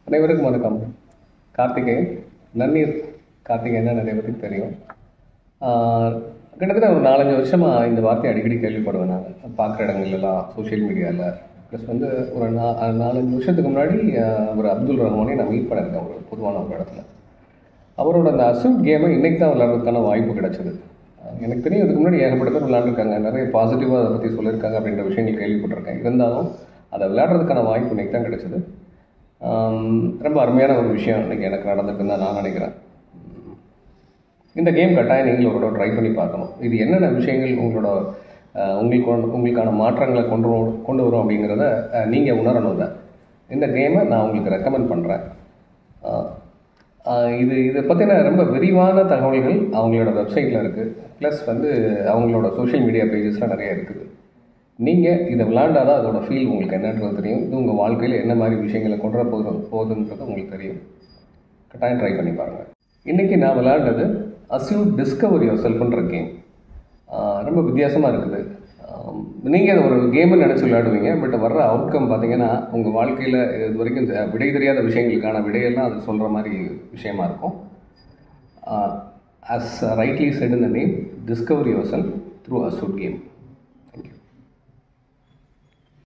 அனைவருக்கும் வணக்கம். கார்த்திகேயன், நன்னீர் கார்த்திகேயன் நிறைய பேருக்கு தெரியும். கிட்டத்தட்ட ஒரு 4-5 வருஷமாக இந்த வார்த்தையை அடிக்கடி கேள்விப்படுவேன். நான் பார்க்குற இடங்கள்லாம் சோஷியல் மீடியாவில். ப்ளஸ் வந்து ஒரு 4-5 வருஷத்துக்கு முன்னாடி ஒரு அப்துல் ரஹ்மானை நான் மீட் பண்ணியிருக்கேன் ஒரு பொதுவான ஒரு இடத்துல. அவரோட அந்த அசூட் கேமை இன்றைக்கி தான் விளையாடுறதுக்கான வாய்ப்பு கிடச்சிது. எனக்கு தெரியும் இதுக்கு முன்னாடி ஏகப்பட்ட பேர் விளையாண்டுருக்காங்க, நிறைய பாசிட்டிவாக அதை பற்றி சொல்லியிருக்காங்க அப்படின்ற விஷயங்கள் கேள்விப்பட்டிருக்கேன். இருந்தாலும் அதை விளையாடுறதுக்கான வாய்ப்பு இன்றைக்கி தான் கிடச்சிது. ரொம்ப அருமையான ஒரு விஷயம் இன்றைக்கி எனக்கு நடந்திருக்குன்னு தான் நான் நினைக்கிறேன். இந்த கேம் கட்டாயம் நீங்கள் ஒரு ட்ரை பண்ணி பார்க்கணும். இது என்னென்ன விஷயங்கள் உங்களுக்கான மாற்றங்களை கொண்டு வரும் அப்படிங்கிறத நீங்கள் உணரணும். இந்த கேமை நான் உங்களுக்கு ரெக்கமெண்ட் பண்ணுறேன். இதை பற்றின ரொம்ப விரிவான தகவல்கள் அவங்களோட வெப்சைட்டில் இருக்குது. ப்ளஸ் வந்து அவங்களோட சோஷியல் மீடியா பேஜஸ்லாம் நிறைய இருக்குது. நீங்கள் இதை விளையாண்டாதான் அதோட ஃபீல் உங்களுக்கு என்னன்றது தெரியும். இது உங்கள் வாழ்க்கையில் என்ன மாதிரி விஷயங்களை கொண்டு வர போகுதுன்றது உங்களுக்கு தெரியும். கட்டாயம் ட்ரை பண்ணி பாருங்கள். இன்றைக்கி நான் விளையாண்டது அஸ்யூட் டிஸ்கவர் யுவர் செல்ஃப்ன்ற கேம். ரொம்ப வித்தியாசமாக இருக்குது. நீங்கள் ஒரு கேம்னு நினச்சி விளையாடுவீங்க, பட் வர்ற அவுட்கம் பார்த்தீங்கன்னா உங்கள் வாழ்க்கையில் இது வரைக்கும் விடை தெரியாத விஷயங்களுக்கான விடையெல்லாம் அது சொல்கிற மாதிரி விஷயமா இருக்கும். as rightly said in the name, discover yourself through Asud game.